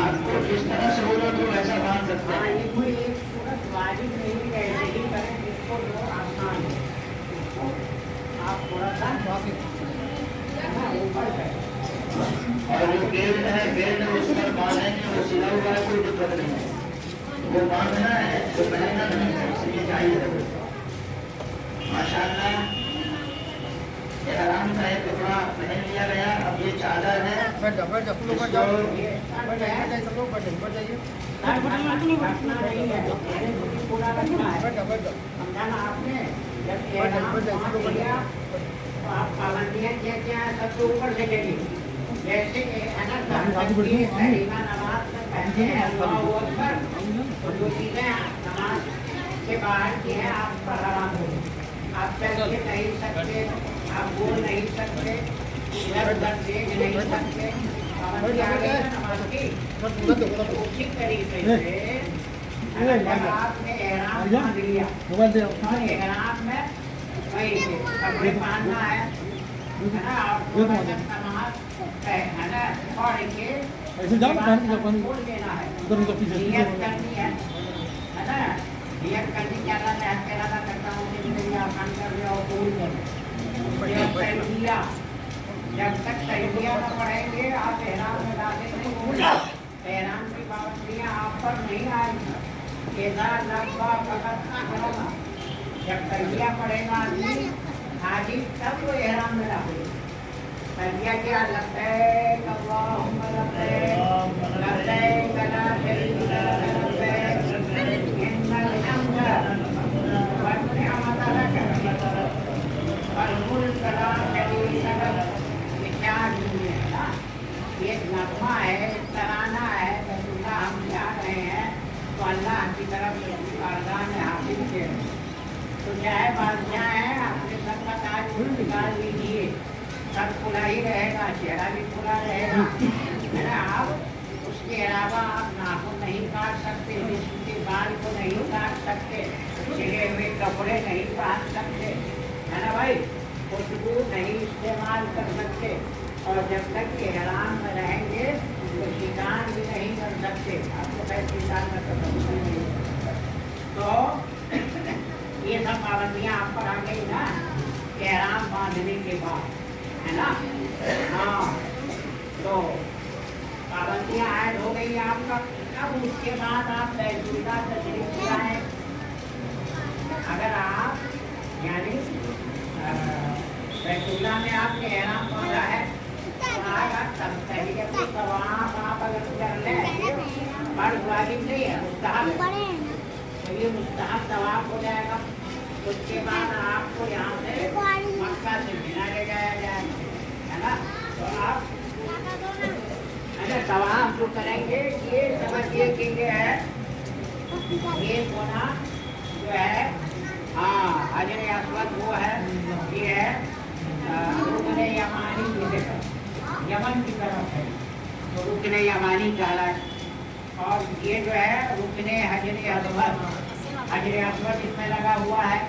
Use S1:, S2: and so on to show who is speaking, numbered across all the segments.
S1: आपको जिस तरह सहूलत हो वैसा बांध सकते हैं।
S2: ये कोई एक सूरत वाजिब नहीं है, यही करें जिसको जो आसान हो। आप थोड़ा सा ऊपर करें
S1: और वो बेल्ट है, बेल्ट उस पर बांधेंगे, वो सिला हुआ है, कोई दिक्कत नहीं है। वो बांधना है, वो पहनना नहीं है, इसलिए चाहिए। माशाअल्लाह आराम का एक कपड़ा पहन लिया गया। अब ये चादर है,
S2: रखना नहीं है, पूरा रखना है। समझाना आपने जब एहराम बांध लिया तो आप पाबंदियाँ क्या क्या है सबसे ऊपर से लेंगे। जैसे नमाज में पहनते हैं अल्लाहू अकबर, तो जो चीज़ें नमाज के बाहर की है आप पर हराम हो। आप चल के नहीं सकते, आप बोल नहीं सकते, इधर उधर देख नहीं सकते। पाबंदी आ गई है नमाज की, उसी तरीके से जब आपने एहराम बांध लिया और एहराम में वही कपड़े पहनना है ना, और नमाज है ना पढ़ के बोल देना है, नियत करनी है ना। नियत करनी क्या रहता है, इरादा करता हूँ कि मेरी आसान कर दिया और बोल कर तलबिया। जब तक तलबिया न पढ़ेंगे आप एहराम में दाखिल नहीं होंगे। एहराम की पाबंदियाँ आप पर नहीं आएंगी। जब तलबिया पढ़ेगा आदमी हाजी तब वो एहराम में दाखिल। तलबिया क्या लब्बैक अल्लाहुम्मा लब्बैक लब्बैक ला शरीका लक लब्बैक इन्नल हम्द वन निअमत लक वल मुल्क ला शरीका लक। ये क्या है ना, ये नगमा है, तराना है, बैतुल्लाह हम जा रहे हैं तो अल्लाह की तरफ से बारगाह में हाजिर के तो चाहे बादशाह है अपने सर का ताज निकाल लीजिए, सर खुला ही रहेगा, चेहरा भी खुला रहेगा है ना। आप उसके अलावा आप नाखून नहीं काट सकते, जिसके बाल को नहीं काट सकते, छिले हुए कपड़े नहीं पहन सकते है ना भाई, खुशबू नहीं इस्तेमाल कर सकते। और जब तक एहराम में रहेंगे तो शिकार भी नहीं कर सकते। आपको कैसे शिकार में तो नहीं सकता। तो ये सब पाबंदियाँ आप पर आ गई ना एहराम बांधने के बाद, है ना। हाँ, तो पाबंदियाँ ऐड हो गई आपका। अब उसके बाद आप बैतुल्लाह तशरीफ लाए। अगर आप यानी बैतुल्लाह में आपने एहराम बांधा है तो तब तहियत तवाफ आप अगर कर लें, फर्ज वाजिब नहीं है, मुस्तहब है, तो ये मुस्तहब तवाफ हो जाएगा। उसके बाद आपको यहाँ से मक्का से मिना ले जाया जाएगा, है ना। तो आप तवाफ जो करेंगे ये समझिए कि ये है, ये होना जो है हाँ हजर अस्वद वो है, ये है रुकने यमानी यमन की तरफ है तो रुकने यमानी कहलाए। और ये जो है रुकने हजर अस्वद, हजर अस्वद इसमें लगा हुआ है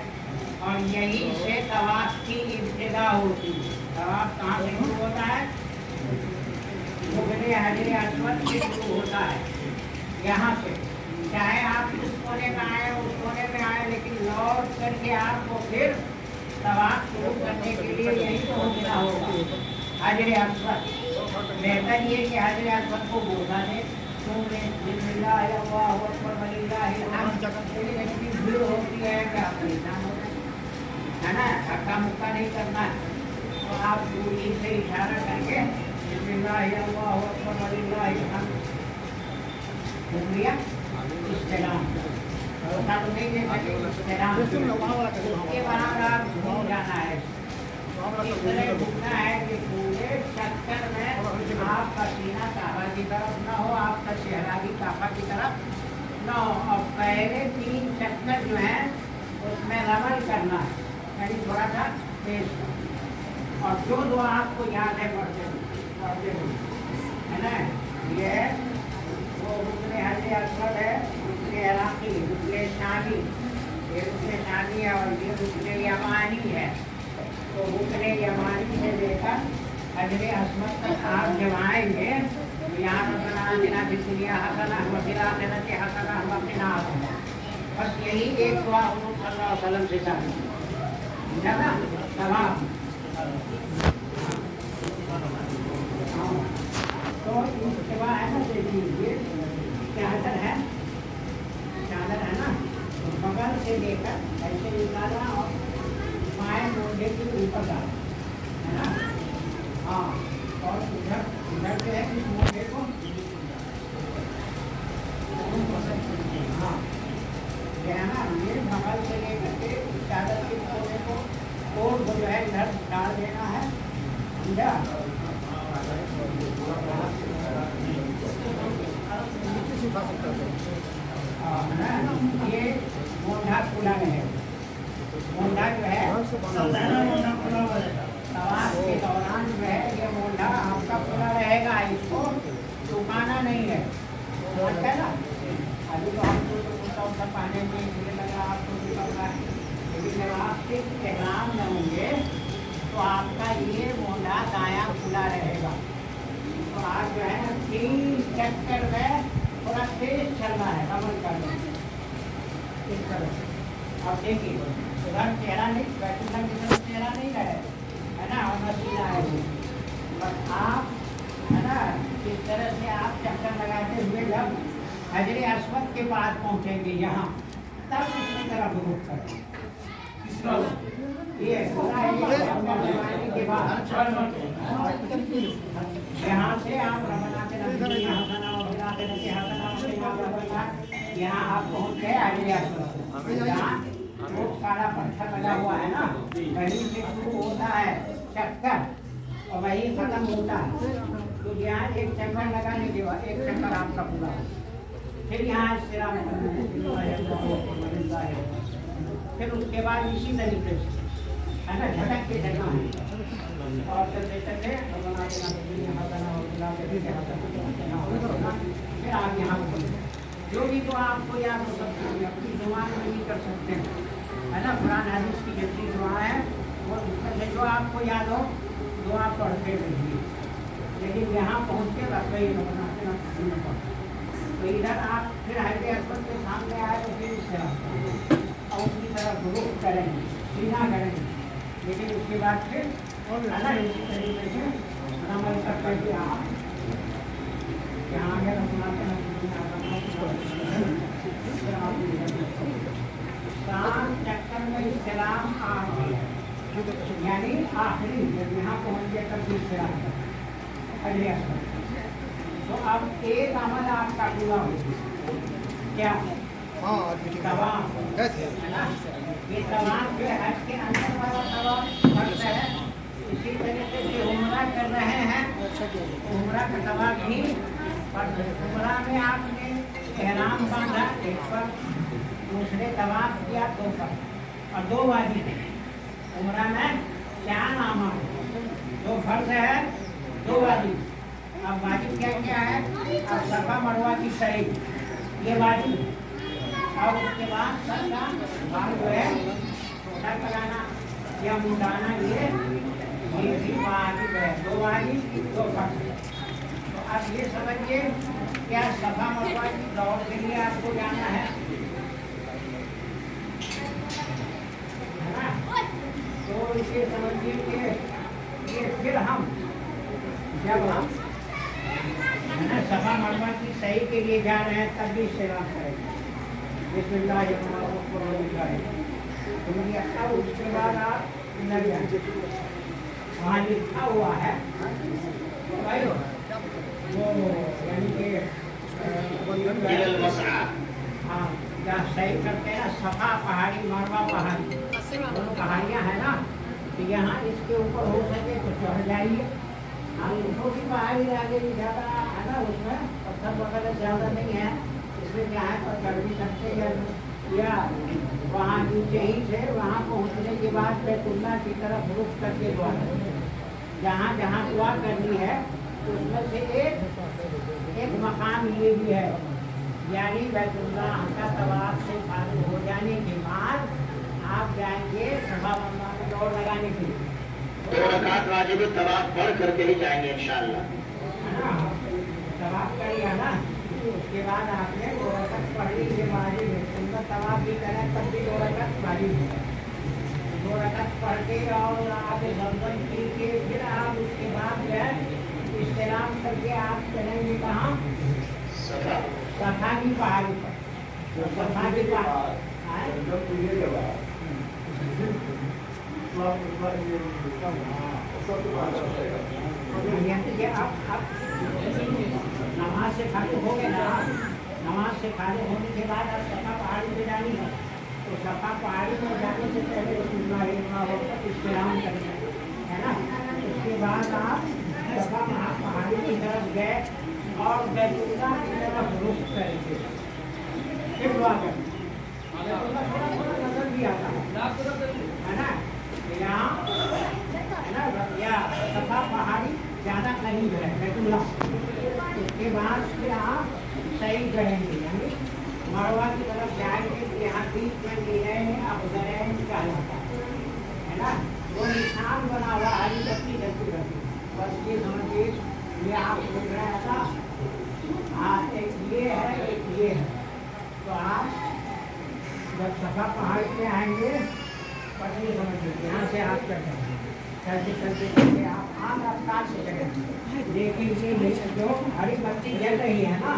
S2: और यहीं से तवाफ की इब्तिदा होती है। तवाफ कहाँ से शुरू होता है, रुकने हजर अस्वद से शुरू होता है, यहाँ से। चाहे आप इस कोने में आए उस कोने में आए, लेकिन लौट करके आपको फिर तवाफ शुरू करने के लिए यही पहुँचना होगा हजर अस्वद। बेहतर ये कि हजर अस्वद को बोला दे भीड़ होती है क्या परेशान होता है ना, धक्का मुक्का नहीं करना है। तो आप दूरी से इशारा करके होता तो नहीं है, उसके बराबर आप घूम जाना है। इस तरह घूमना है कि पूरे चक्कर में आपका सीना काबा की तरफ न हो, आपका चेहरा भी काबा की तरफ न हो। और पहले 3 चक्कर जो है उसमें रमल करना है, यानी थोड़ा सा तेज। और जो आपको याद है पढ़ते है ना, ये वो रुकने हजर अस्वद है, रुकने इराकी, रुकने शामी, ये रुकने शामी है और ये रुकने यमानी है। तो रुकने यमानी से लेकर हजरे अस्मत तक आप जब आएंगे तो यहाँ रबना आतिना फिद दुनिया हसना व फिल आखिरति हसना व क़िना अज़ाबन्नार। बस यही एक दुआ हुज़ूर सल्लल्लाहु अलैहि वसल्लम से चाहिए, समझा ना? तमाम तो इसके बाद है ना, देखिए चादर है, चादर है ना, तो बगल से लेकर ऐसे निकालना और पाए मोढ़े के ऊपर डालना, है ना? हाँ, और इधर इधर जो है इस मोढ़े को, हाँ ये है ना, ये बगल से लेकर के चादर के कोने को कोट को जो है इधर डाल देना है, समझा? ये मोंढा खुला रहेगा, मोंढा जो है तवाफ के दौरान जो है ये मोंढा आपका खुला रहेगा, इसको सुखाना नहीं है, समझ गए ना? अभी तो हमको तो कुछ और पहने में ये लग रहा आपको भी लग रहा है, लेकिन जब आप सिर्फ एहराम में होंगे तो आपका ये मोंढा दायां खुला रहेगा। तो आप जो है ना 3 चक्कर में थोड़ा तेज चलना है, कमर करना इस तरह। अब देखिए उधर चेहरा नहीं, बैठना की तरफ चेहरा नहीं रहे, है ना, और मसीना है वो, बस आप है ना इस तरह से आप चक्कर लगाते हुए जब हजरे अस्वद के पास पहुँचेंगे यहाँ, तब इसकी तरफ रुख करें। ये के बाद यहाँ से आप यहाँ आप पहुँच गए हजरे अस्वद, यहाँ वो काला पत्थर लगा हुआ है ना, वहीं से शुरू होता है चक्कर और वहीं खत्म होता है। तो यहाँ एक चक्कर लगाने के बाद एक चक्कर आपका पूरा, फिर यहाँ फिर उसके बाद इसी तरीके से है ना झटक के चलना है और चलते चलते फिर आप यहाँ जो भी तो आपको याद हो सकते हैं, अपनी जुबान में भी कर सकते हैं, है ना? कुरान हदीस की जितनी दुआ है वो उसमें से जो आपको याद हो वो आप पढ़ते रहिए, लेकिन यहाँ पहुँच के बस वही बनाते ना। तो इधर आप फिर हजरे अस्वद के सामने आए तो फिर इससे और उसकी तरफ रुख करेंगे, सीना करेंगे, लेकिन उसके बाद फिर है ना इसी तरीके से नमन करते हुए आप यहाँ आगे चक्कर में इस्लाम यानी आखिरी जब यहाँ पहुँच गया तब भी इस्लाम अगले अस्वद। तो अब एक अमल आपका पूरा हो क्या? तवाफ है ना, ये तवाफ जो हज के अंदर वाला तवाफ फर्ज है। इसी तरीके से उम्रा कर रहे हैं, उम्रा का तवाफ भी फर्ज है। उम्रा में आपने एहराम बांधा एक पर, दूसरे तवाफ किया 2 पर और 2 वाजिब है। उम्रा में 4 अमाल, 2 फर्ज है 2 वाजिब। अब वाजिब क्या क्या है? अब सफा मरवा की सही ये वाजिब, और उसके बाद सर का बाल जो है सर लगाना या मुंडाना ये भी वाजिब है। 2 वाजिब 2 फर्ज। तो अब ये समझिए क्या सफा मरवा की दौड़ के लिए आपको जाना है ना? तो इसे समझिए कि ये फिर हम जब हम सफा मरवा की सही के लिए जा रहे हैं तब भी सेवा करेंगे। बिस्मिल्लाह तो मुझे अच्छा, उसके बाद आप लग जाए, वहाँ लिखा हुआ है वो यानी कि हाँ जहाँ सही करते हैं ना, सफा पहाड़ी मरवा पहाड़ी दोनों पहाड़ियाँ हैं ना, तो यहाँ इसके ऊपर हो सके तो चढ़ जाइए। हाँ छोटी पहाड़ी आगे भी ज़्यादा है ना, उसमें पत्थर वगैरह ज़्यादा नहीं है, इसमें क्या है तो चढ़ भी सकते हैं, या वहाँ नीचे ही से वहाँ पहुँचने के बाद बैतुल्लाह की तरफ रुख करके दुआ करें। जहाँ जहाँ दुआ करनी है उसमें से एक मकाम ये भी है, यानी बैतुल्लाह का तवाफ से फारिग हो जाने के बाद आप जाएंगे सफा मरवा में दौड़ लगाने के लिए।
S1: 2 रकात वाजिब तवाफ पढ़ करके ही जाएंगे इंशाअल्लाह।
S2: है ना? तवाफ कर लिया ना, उसके बाद आपने 2 रकात पढ़ ली, ये वाजिब है। सुन्नत तवाफ भी करें तब भी 2 रकात वाजिब है। 2 रकात पढ़ के और आप दम पी के फिर आप उसके बाद जो है इस्तेलाम करके आप चलेंगे कहाँ?
S1: सफा
S2: सफा की पहाड़ी पर। तो सफा की नमाज से खाली हो गए ना, नमाज से खाली होने के बाद आप सफा पहाड़ी पे जानी है। तो सफा पहाड़ी में जाने से पहले इस्तेलाम करेंगे, है ना? उसके बाद आप सफा पहाड़ी की तरफ गए और बैतुल्लाह की तरफ रुख करेंगे, फिर दुआ करेंगे। बैतुल्लाह थोड़ा थोड़ा नजर भी आता है ना? यहाँ है ना, या सफा पहाड़ी ज़्यादा करीब है बैतुल्लाह। उसके बाद फिर आप सही करेंगे, यानी मरवा की तरफ जाएंगे। यहाँ बीच में मीरैन अफजरैन कहलाता है ना, वो निशान बना हुआ हरी पत्ती जलती रहती। बस ये समझिए, ये आप देख रहे हैं ना, हाँ, एक ये है एक ये है। तो आप जब सफा पहाड़ी पे आएंगे, बस ये समझिए यहाँ से आप चलते चलते आप आम रफ्तार से चलेंगे। देखेंगे जो हरी बत्ती जल रही है ना,